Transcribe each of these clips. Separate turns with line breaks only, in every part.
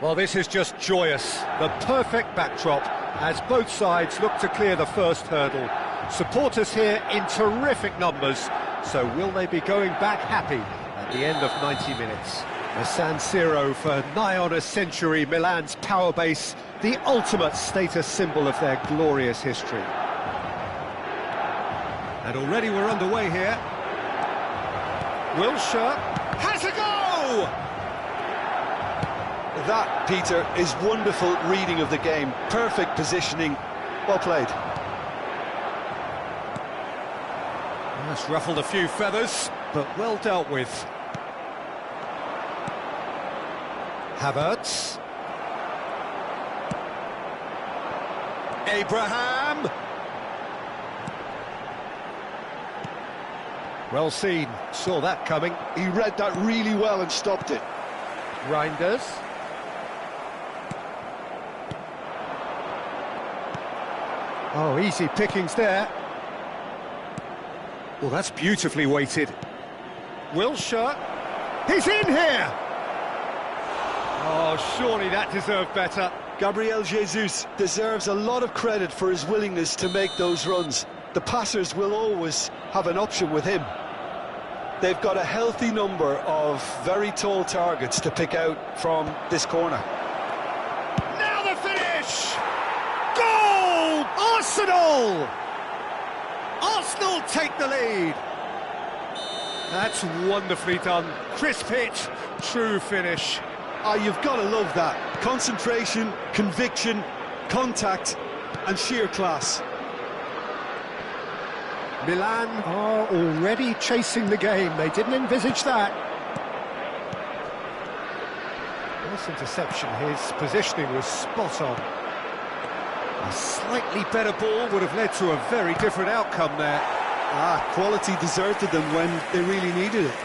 Well, this is just joyous. The perfect backdrop as both sides look to clear the first hurdle. Supporters here in terrific numbers, so will they be going back happy at the end of 90 minutes? The San Siro for nigh on a century, Milan's power base, the ultimate status symbol of their glorious history. And already we're underway here. Wilshere has a go!
That, Peter, is wonderful reading of the game. Perfect positioning. Well played.
That's ruffled a few feathers, but well dealt with. Havertz. Abraham. Well seen, saw that coming.
He read that really well and stopped it.
Reinders. Oh, easy pickings there. Well, that's beautifully weighted. Wilshere. He's in here! Oh, surely that deserved better.
Gabriel Jesus deserves a lot of credit for his willingness to make those runs. The passers will always have an option with him. They've got a healthy number of very tall targets to pick out from this corner.
Now the finish! Goal! Arsenal! Arsenal take the lead. That's wonderfully done. Crisp hit, true finish.
Ah, you've got to love that. Concentration, conviction, contact, and sheer class.
Milan are already chasing the game. They didn't envisage that. Nice interception. His positioning was spot on. A slightly better ball would have led to a very different outcome there.
Ah, quality deserted them when they really needed it.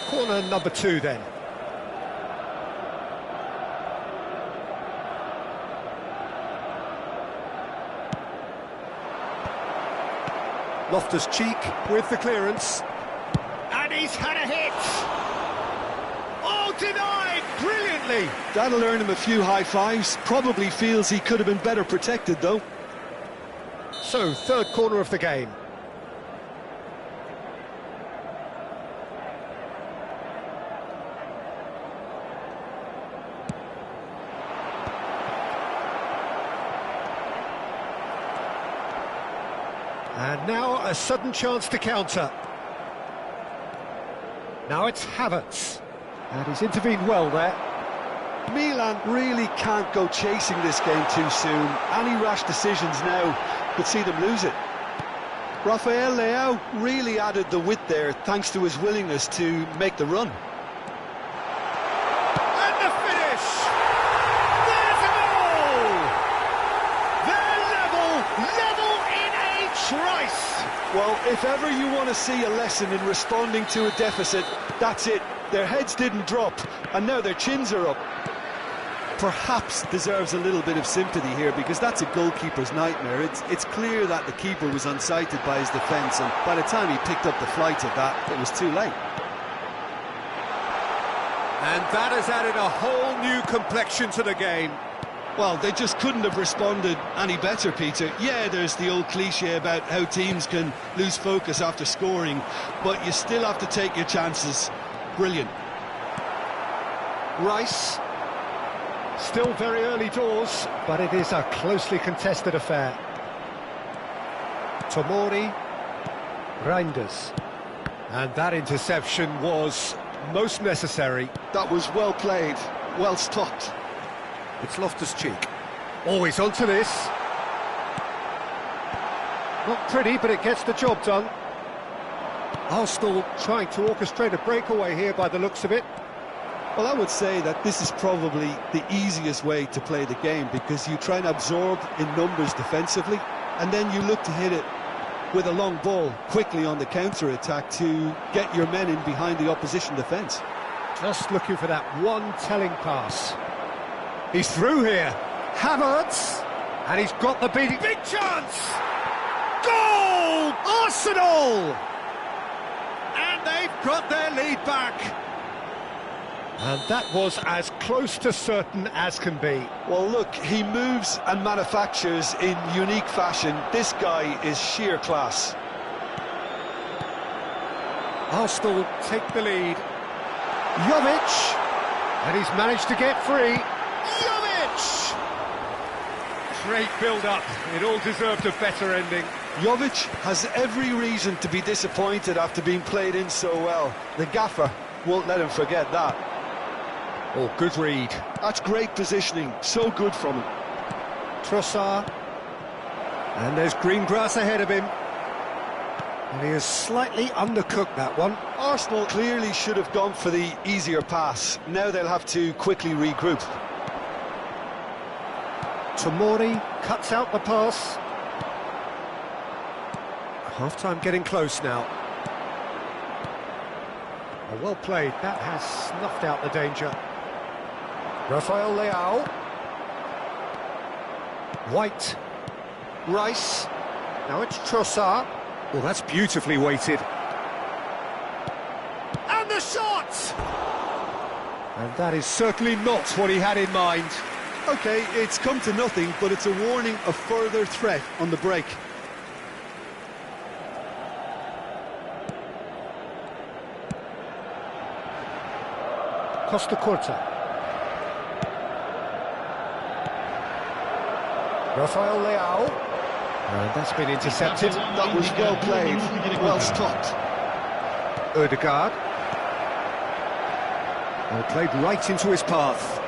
Corner number 2 then. Loftus-Cheek with the clearance. And he's had a hit! Oh, denied! Brilliantly!
That'll earn him a few high fives. Probably feels he could have been better protected, though.
So, third corner of the game. And now a sudden chance to counter. Now it's Havertz. And he's intervened well there.
Milan really can't go chasing this game too soon. Any rash decisions now could see them lose it. Rafael Leao really added the width there thanks to his willingness to make the run.
And the finish! There's a goal! They're level in a trice!
Well, if ever you want to see a lesson in responding to a deficit, that's it. Their heads didn't drop, and now their chins are up. Perhaps deserves a little bit of sympathy here, because that's a goalkeeper's nightmare. It's clear that the keeper was unsighted by his defence, and by the time he picked up the flight of that, it was too late.
And that has added a whole new complexion to the game.
Well, they just couldn't have responded any better, Peter. Yeah, there's the old cliche about how teams can lose focus after scoring, but you still have to take your chances. Brilliant.
Rice. Still very early doors, but it is a closely contested affair. Tomori. Reinders. And that interception was most necessary.
That was well played, well stopped.
It's Loftus-Cheek. Always onto this. Not pretty, but it gets the job done. Arsenal trying to orchestrate a breakaway here by the looks of it.
Well, I would say that this is probably the easiest way to play the game, because you try and absorb in numbers defensively, and then you look to hit it with a long ball quickly on the counter-attack to get your men in behind the opposition defence.
Just looking for that one telling pass. He's through here. Havertz. And he's got the beating. Big chance! Goal! Arsenal! And they've got their lead back. And that was as close to certain as can be.
Well, look, he moves and manufactures in unique fashion. This guy is sheer class.
Arsenal take the lead. Jovic, and he's managed to get free. Jovic! Great build-up. It all deserved a better ending.
Jovic has every reason to be disappointed after being played in so well. The gaffer won't let him forget that.
Oh, good read.
That's great positioning, so good from him.
Trossard. And there's green grass ahead of him. And he has slightly undercooked that one.
Arsenal clearly should have gone for the easier pass. Now they'll have to quickly regroup.
Tomori cuts out the pass. Half-time getting close now. Oh, well played. That has snuffed out the danger. Rafael Leao. White. Rice. Now it's Trossard. Well, that's beautifully weighted. And the shot! And that is certainly not what he had in mind.
OK, it's come to nothing, but it's a warning of further threat on the break.
Costa Curta. Rafael Leao. And that's been intercepted.
That was well played, well stopped.
Ødegaard. And played right into his path.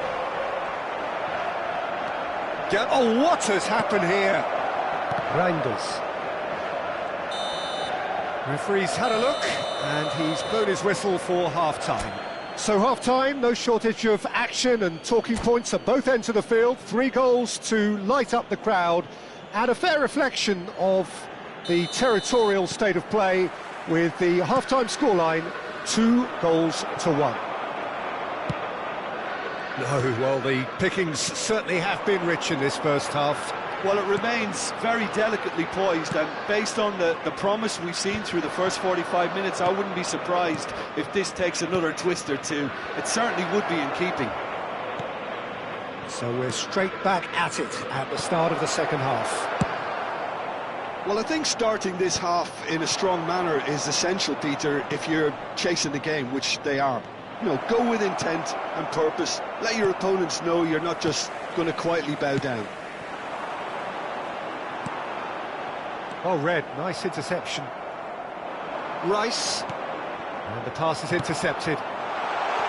Oh, what has happened here? Reinders. Referee's had a look, and he's blown his whistle for half-time. So half-time, no shortage of action and talking points at both ends of the field. 3 goals to light up the crowd, and a fair reflection of the territorial state of play with the half-time scoreline 2-1. No, well, the pickings certainly have been rich in this first half.
Well, it remains very delicately poised, and based on the promise we've seen through the first 45 minutes, I wouldn't be surprised if this takes another twist or two. It certainly would be in keeping.
So we're straight back at it at the start of the second half.
Well, I think starting this half in a strong manner is essential, Peter, if you're chasing the game, which they are. You know, go with intent and purpose. Let your opponents know you're not just going to quietly bow down.
Oh, Red, nice interception. Rice. And the pass is intercepted.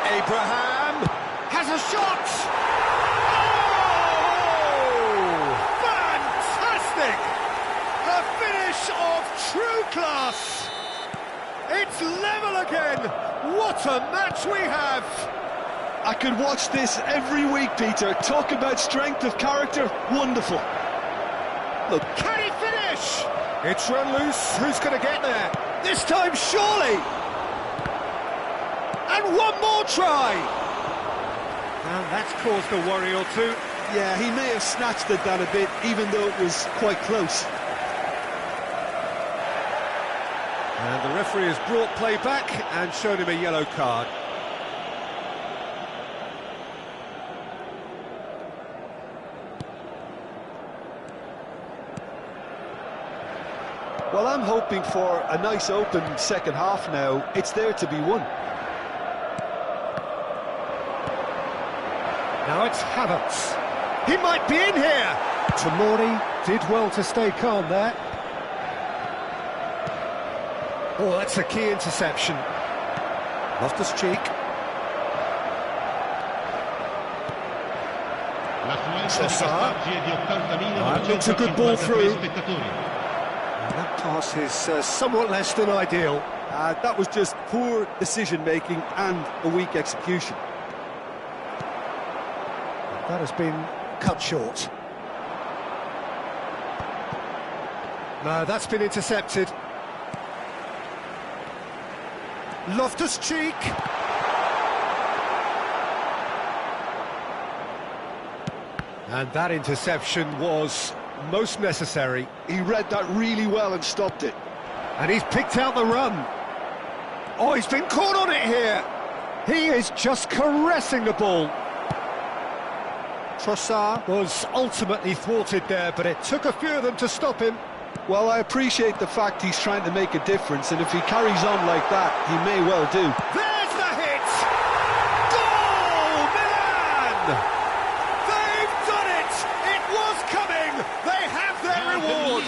Abraham has a shot! Oh! Fantastic! A finish of true class! It's level again! What a match we have!
I could watch this every week, Peter. Talk about strength of character. Wonderful.
Look, can he finish? It's run loose. Who's going to get there? This time, surely! And one more try! And that's caused a worry or two.
Yeah, he may have snatched at that a bit, even though it was quite close.
And the referee has brought play back and shown him a yellow card.
Well, I'm hoping for a nice open second half now. It's there to be won.
Now it's Havertz. He might be in here! Tomori did well to stay calm there. Oh, that's a key interception. Loftus-Cheek. Trossard. That looks a good ball through. And that pass is somewhat less than ideal.
That was just poor decision-making and a weak execution.
That has been cut short. No, that's been intercepted. Loftus-Cheek. And that interception was most necessary.
He read that really well and stopped it.
And he's picked out the run. Oh, he's been caught on it here. He is just caressing the ball. Trossard was ultimately thwarted there, but it took a few of them to stop him.
Well, I appreciate the fact he's trying to make a difference, and if he carries on like that, he may well do.
There's the hit! Goal, Milan! They've done it! It was coming! They have their reward!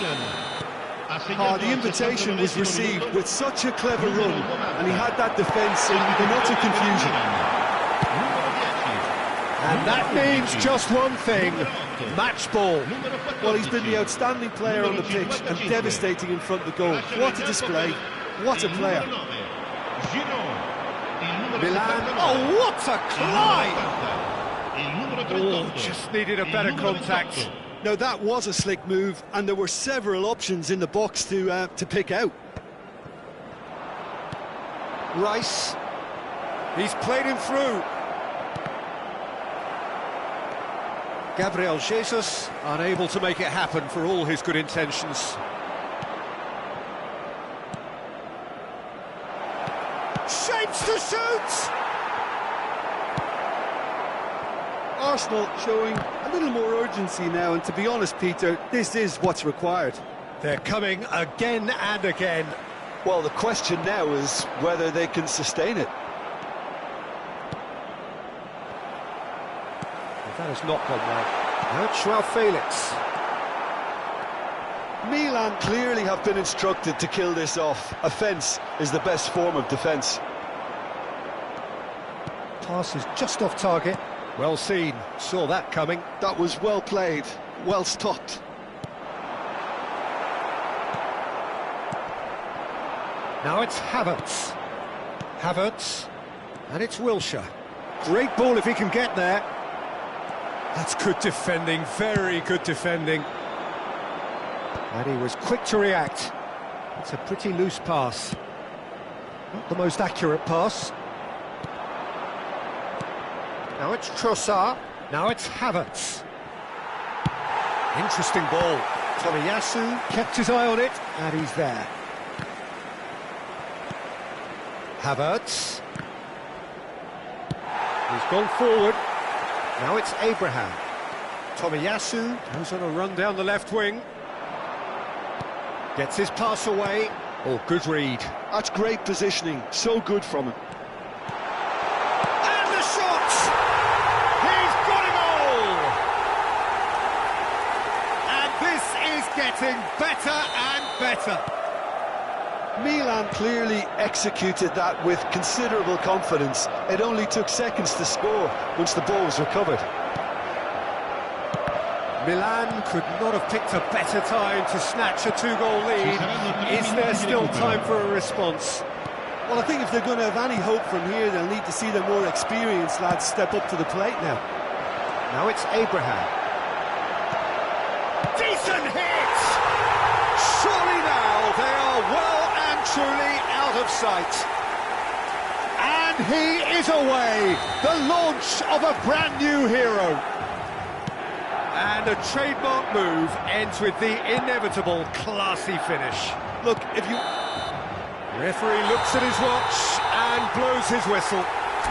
The invitation was received with such a clever run, and he had that defence in utter confusion.
And that means just one thing, match ball.
Well, he's been the outstanding player on the pitch and devastating in front of the goal. What a display, what a player.
Milan, oh what a climb! Oh, just needed a better contact.
Now that was a slick move, and there were several options in the box to pick out.
Rice, he's played him through. Gabriel Jesus, unable to make it happen for all his good intentions. Shapes to shoot!
Arsenal showing a little more urgency now, and to be honest, Peter, this is what's required.
They're coming again and again.
Well, the question now is whether they can sustain it.
That has not gone well. Now it's Joao Felix.
Milan clearly have been instructed to kill this off. Offence is the best form of defence.
Pass is just off target. Well seen, saw that coming.
That was well played, well stopped.
Now it's Havertz. Havertz, and it's Wilshere. Great ball if he can get there. That's good defending, very good defending. And he was quick to react. It's a pretty loose pass. Not the most accurate pass. Now it's Trossard. Now it's Havertz. Interesting ball. Tomiyasu kept his eye on it, and he's there. Havertz. He's gone forward. Now it's Abraham. Tomiyasu goes on a run down the left wing. Gets his pass away. Oh, good read.
That's great positioning, so good from him.
And the shot! He's got it all! And this is getting better and better.
Milan clearly executed that with considerable confidence. It only took seconds to score once the ball was recovered.
Milan could not have picked a better time to snatch a two-goal lead. Is there still time for a response?
Well, I think if they're going to have any hope from here, they'll need to see the more experienced lads step up to the plate now.
Now it's Abraham. Decent hit! Surely now they are well and truly out of sight. And he is away! The launch of a brand new hero. And a trademark move ends with the inevitable classy finish.
Look, if you...
Referee looks at his watch and blows his whistle.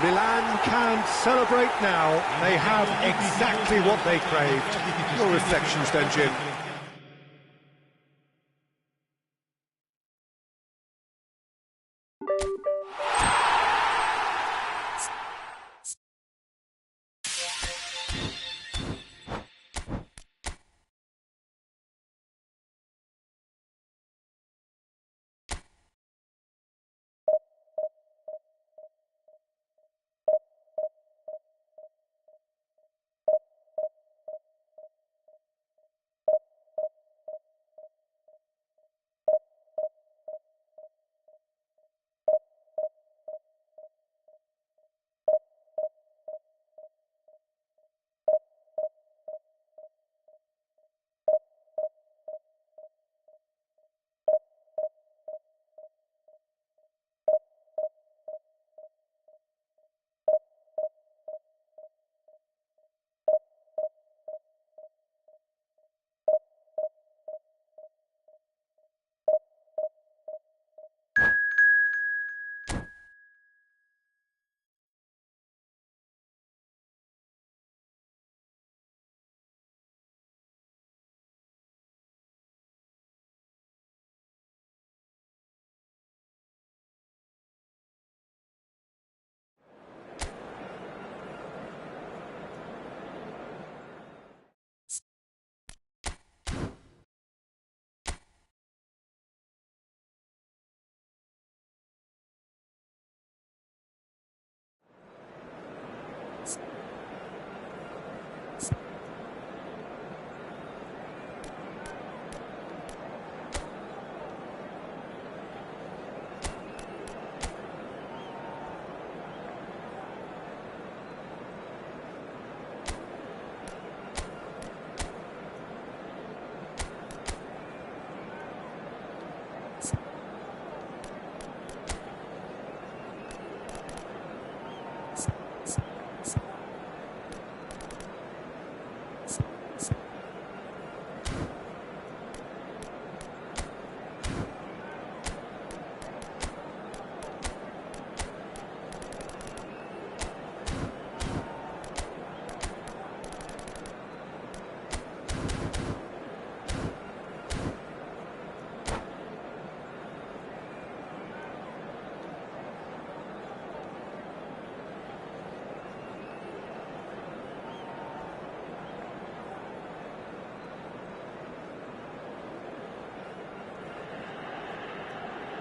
Milan can celebrate now. They have exactly what they craved. Your reflections then, Jim?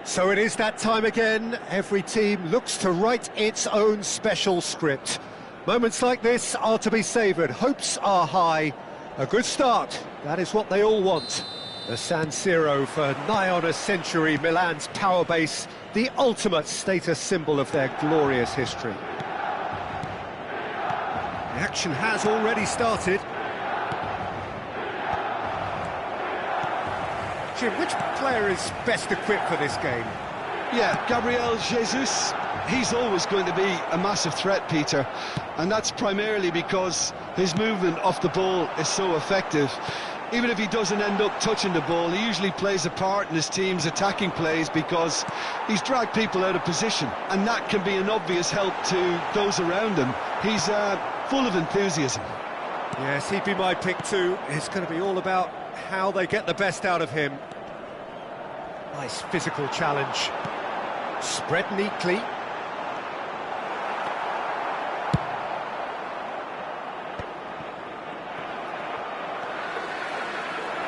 So it is that time again. Every team looks to write its own special script. Moments like this are to be savoured. Hopes are high. A good start, that is what they all want. The San Siro for nigh on a century, Milan's power base, the ultimate status symbol of their glorious history. The action has already started. Jim, which player is best equipped for this game?
Yeah, Gabriel Jesus, he's always going to be a massive threat, Peter, and that's primarily because his movement off the ball is so effective. Even if he doesn't end up touching the ball, he usually plays a part in his team's attacking plays because he's dragged people out of position, and that can be an obvious help to those around him. He's full of enthusiasm.
Yes, he'd be my pick too. It's going to be all about how they get the best out of him. Nice physical challenge. Spread neatly.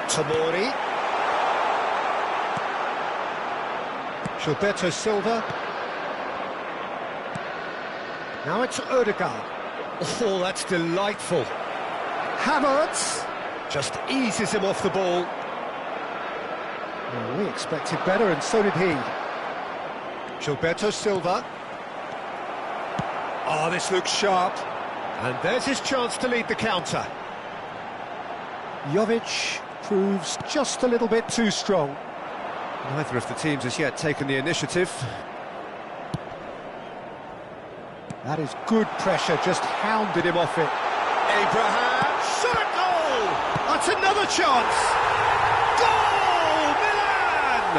Tomori. Gilberto Silva. Now it's Odegaard. Oh, that's delightful. Havertz just eases him off the ball. Well, we expected better, and so did he. Gilberto Silva. Oh, this looks sharp. And there's his chance to lead the counter. Jovic proves just a little bit too strong. Neither of the teams has yet taken the initiative. That is good pressure, just hounded him off it. Abraham, shot at goal! That's another chance! Goal! Milan!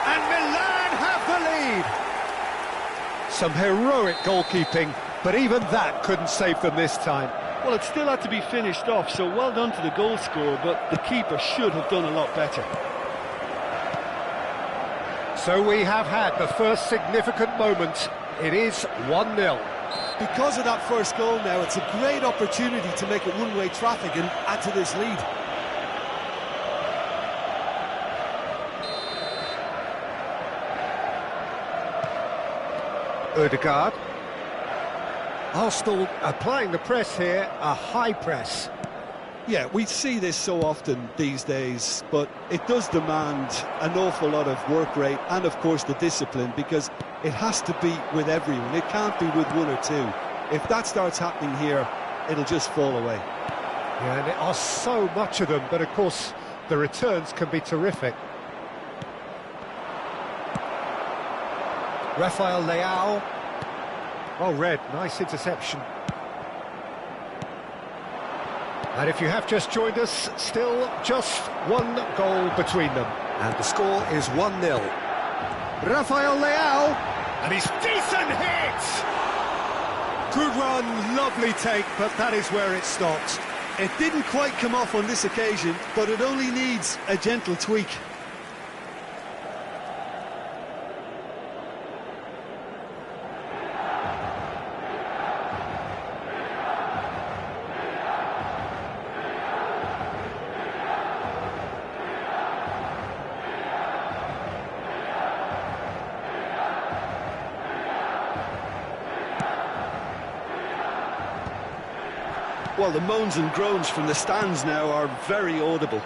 And Milan have the lead! Some heroic goalkeeping, but even that couldn't save them this time.
Well, it still had to be finished off, so well done to the goal scorer, but the keeper should have done a lot better.
So we have had the first significant moment. It is 1-0.
Because of that first goal now, it's a great opportunity to make it one-way traffic and add to this lead.
Odegaard. Arsenal applying the press here, a high press.
Yeah, we see this so often these days, but it does demand an awful lot of work rate and, of course, the discipline, because it has to be with everyone. It can't be with one or two. If that starts happening here, it'll just fall away.
Yeah, and there are so much of them, but of course the returns can be terrific. Rafael Leao. Oh, Red, nice interception. And if you have just joined us, still just one goal between them. And the score is 1-0. Rafael Leao. And he's decent hit! Good run, lovely take, but that is where it stopped.
It didn't quite come off on this occasion, but it only needs a gentle tweak.
Well, the moans and groans from the stands now are very audible.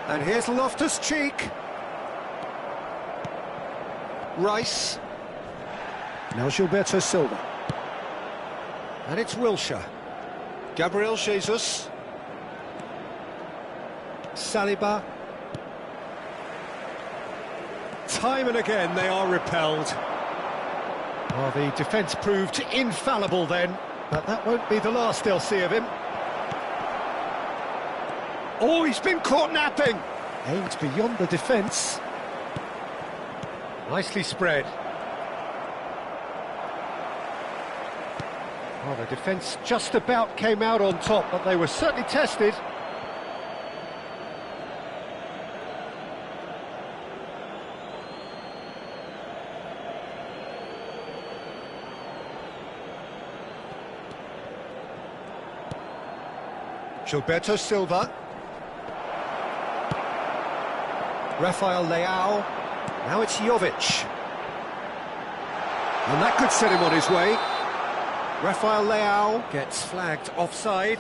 And here's Loftus-Cheek. Rice. Now Gilberto Silva. And it's Wilshere. Gabriel Jesus. Saliba. Time and again they are repelled. Well, the defence proved infallible then. But that won't be the last they'll see of him. Oh, he's been caught napping. Aimed beyond the defence. Nicely spread. Well, the defence just about came out on top, but they were certainly tested. Gilberto Silva. Rafael Leao. Now it's Jovic. And that could set him on his way. Rafael Leao gets flagged offside.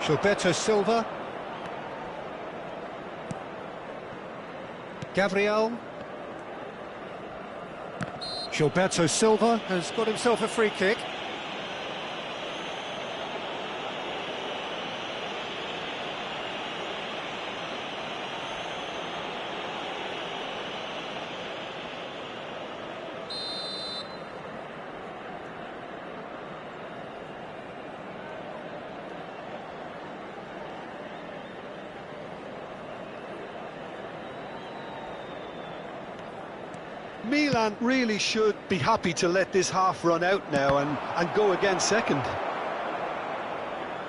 Gilberto Silva. Gabriel. Gilberto Silva has got himself a free kick.
Milan really should be happy to let this half run out now and go again second.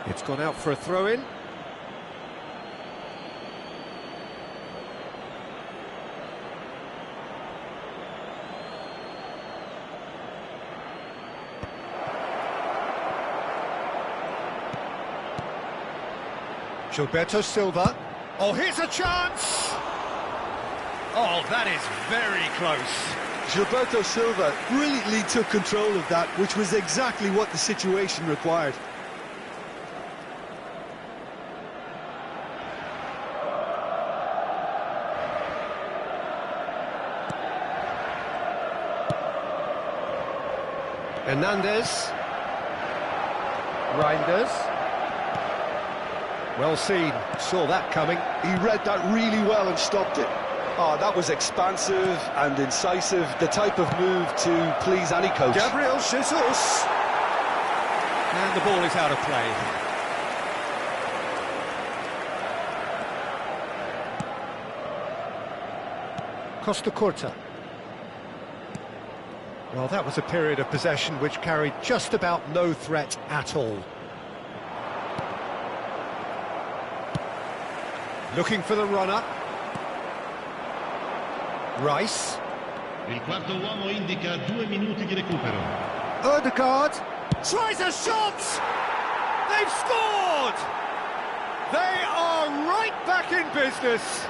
It's gone out for a throw-in. Gilberto Silva. Oh, here's a chance! Oh, that is very close.
Gilberto Silva brilliantly took control of that, which was exactly what the situation required.
Hernandez. Reinders. Well seen, saw that coming.
He read that really well and stopped it. Oh, that was expansive and incisive, the type of move to please any coach.
Gabriel Jesus. And the ball is out of play. Costa Curta. Well, that was a period of possession which carried just about no threat at all. Looking for the runner. Rice.
Il quarto uomo indica 2 minuti di recupero.
Odegaard tries a shot! They've scored! They are right back in business.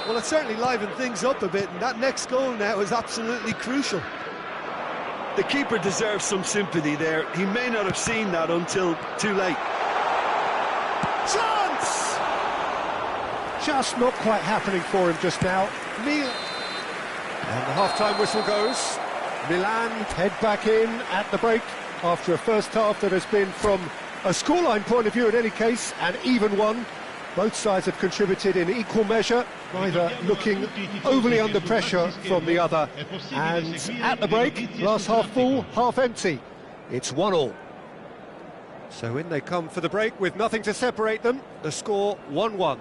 Well, it certainly livened things up a bit, and that next goal now is absolutely crucial. The keeper deserves some sympathy there. He may not have seen that until too late.
Chance! Just not quite happening for him just now. And the half-time whistle goes. Milan head back in at the break after a first half that has been, from a scoreline point of view in any case, an even one. Both sides have contributed in equal measure, neither looking overly under pressure from the other. And at the break, glass half full, half empty. It's 1-1. So in they come for the break with nothing to separate them. The score 1-1.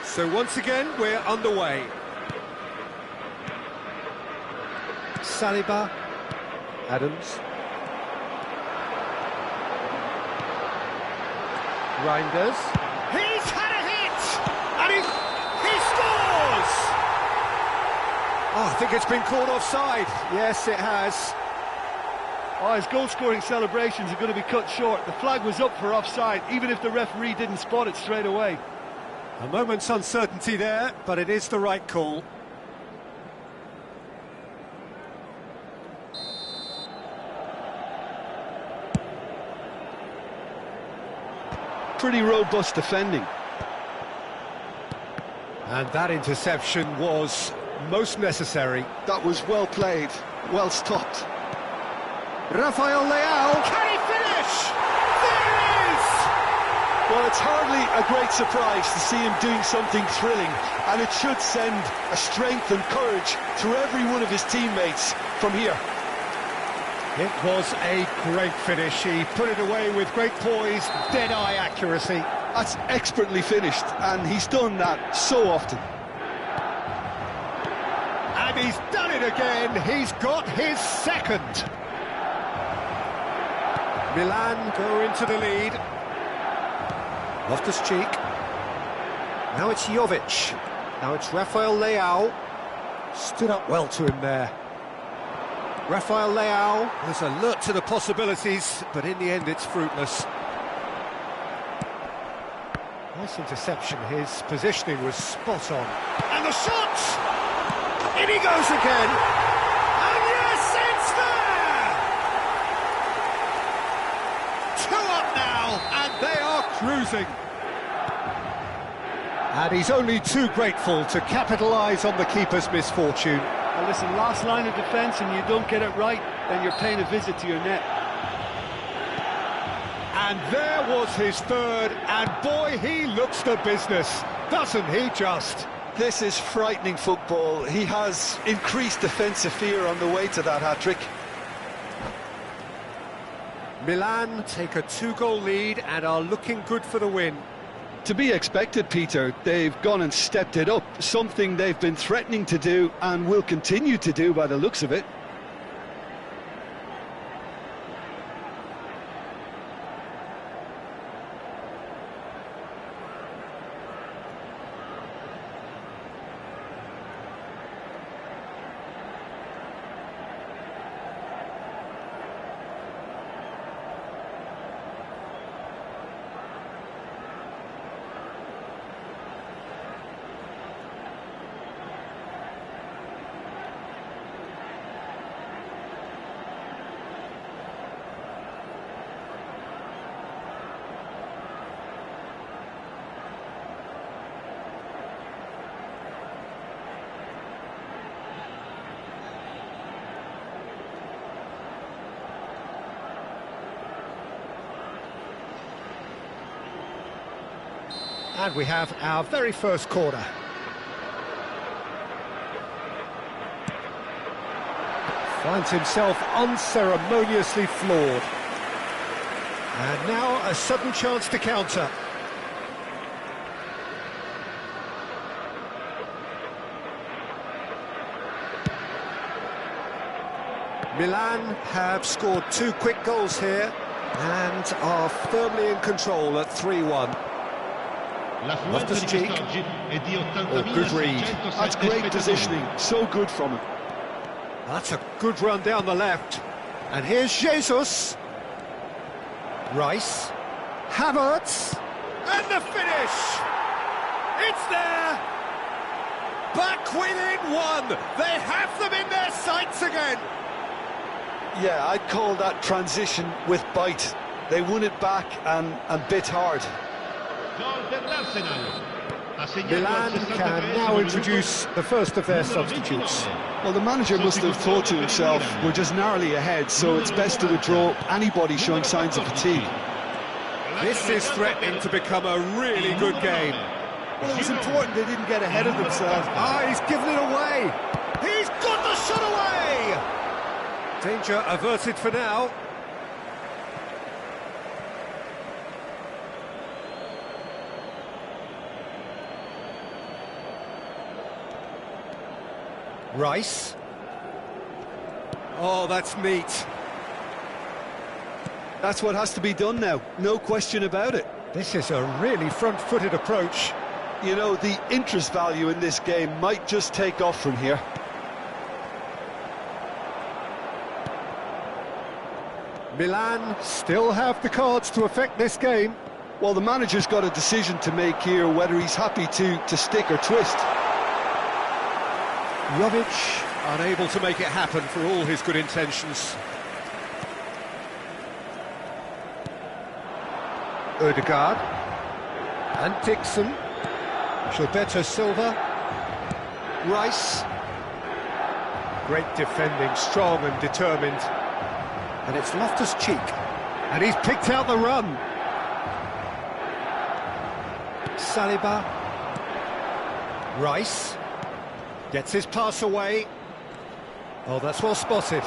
So once again, we're underway. Saliba, Adams, Reinders. He's had a hit, and he scores! Oh, I think it's been called offside. Yes, it has.
Oh, his goal-scoring celebrations are going to be cut short. The flag was up for offside, even if the referee didn't spot it straight away.
A moment's uncertainty there, but it is the right call.
Pretty robust defending.
And that interception was most necessary.
That was well played, well stopped.
Rafael Leao, can he finish? There it is!
Well, it's hardly a great surprise to see him doing something thrilling, and it should send a strength and courage through every one of his teammates from here.
It was a great finish. He put it away with great poise, dead-eye accuracy.
That's expertly finished, and he's done that so often.
And he's done it again. He's got his second. Milan go into the lead. Loftus-Cheek. Now it's Jovic. Now it's Rafael Leao. Stood up well to him there. Rafael Leao was alert to the possibilities, but in the end it's fruitless. Nice interception. His positioning was spot on. And the shot! In he goes again! And yes, it's there! 2 up now, and they are cruising. And he's only too grateful to capitalise on the keeper's misfortune.
Well, listen, last line of defence and you don't get it right, then you're paying a visit to your net.
And there was his third, and boy, he looks the business, doesn't he just?
This is frightening football. He has increased defensive fear on the way to that hat-trick.
Milan take a 2-goal lead and are looking good for the win.
To be expected, Peter. They've gone and stepped it up, something they've been threatening to do and will continue to do by the looks of it.
And we have our very first corner. Finds himself unceremoniously floored. And now a sudden chance to counter. Milan have scored 2 quick goals here and are firmly in control at 3-1. Loftus-Cheek. Oh, good read.
That's great positioning, so good from him.
That's a good run down the left. And here's Jesus. Rice. Havertz. And the finish! It's there! Back within 1! They have them in their sights again!
Yeah, I'd call that transition with bite. They won it back and bit hard.
Milan can now introduce the first of their substitutes.
Well, the manager must have thought to himself, we're just narrowly ahead, so it's best to withdraw anybody showing signs of fatigue.
This is threatening to become a really good game.
Well, it was important they didn't get ahead of themselves.
He's given it away! He's got the shot away! Danger averted for now. Rice. Oh, that's neat.
That's what has to be done now, no question about it.
This is a really front-footed approach.
You know, the interest value in this game might just take off from here.
Milan still have the cards to affect this game.
Well, the manager's got a decision to make here, whether he's happy to stick or twist.
Jovic unable to make it happen for all his good intentions. Ødegaard and Dixon. Gilberto Silva. Rice. Great defending, strong and determined. And it's Loftus-Cheek. And he's picked out the run. Saliba. Rice. Gets his pass away. Oh, that's well spotted.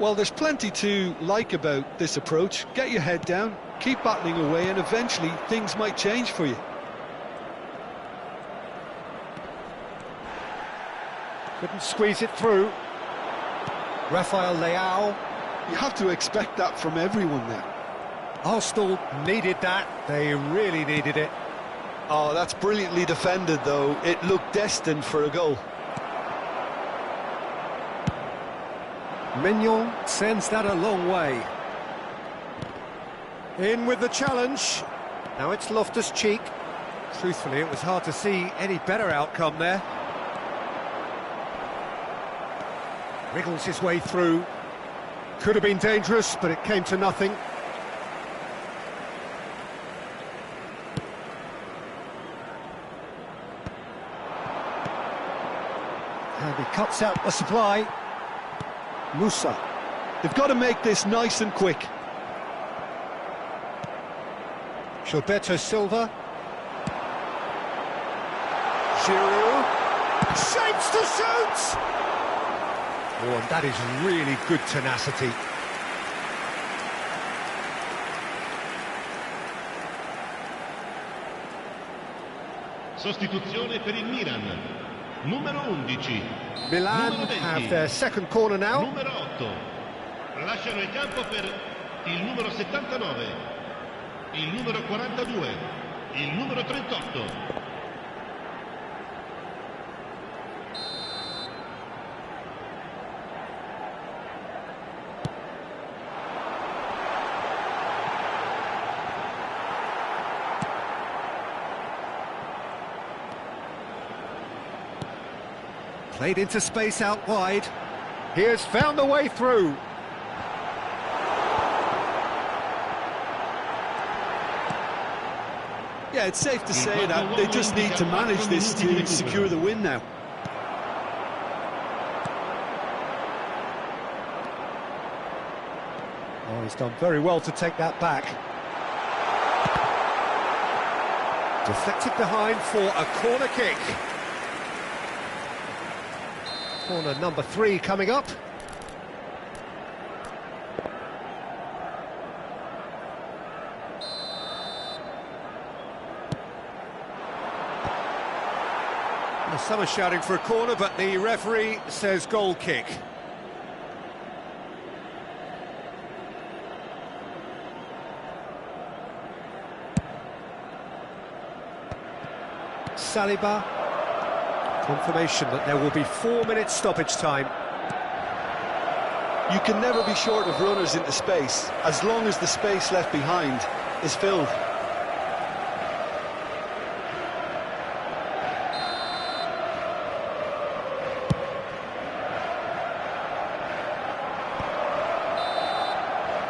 Well, there's plenty to like about this approach. Get your head down, keep battling away, and eventually things might change for you.
Couldn't squeeze it through. Rafael Leao.
You have to expect that from everyone now.
Arsenal needed that. They really needed it.
Oh, that's brilliantly defended, though. It looked destined for a goal.
Mignon sends that a long way. In with the challenge. Now it's Loftus-Cheek. Truthfully, it was hard to see any better outcome there. Wriggles his way through. Could have been dangerous, but it came to nothing. And he cuts out the supply. Musa.
They've got to make this nice and quick.
Gilberto Silva. Giroud. Shapes to shoot! Oh, and that is really good tenacity.
Sostituzione per il Milan. Numero 11.
Milan
Numero 20.
have their second corner now.
Numero 8. Lasciano il campo per il numero 79, il numero 42, il numero 38.
Played into space out wide. He has found the way through.
Yeah, it's safe to say that they just need to manage this to secure the win now.
Oh, he's done very well to take that back. Deflected behind for a corner kick. Corner number 3 coming up. Well, some are shouting for a corner, but the referee says goal kick. Saliba. Confirmation that there will be 4 minutes stoppage time.
You can never be short of runners into space, as long as the space left behind is filled.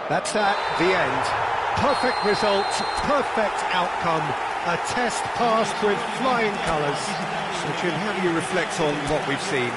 That's that, the end. Perfect result, perfect outcome. A test passed with flying colours. So, Jim, how do you reflect on what we've seen?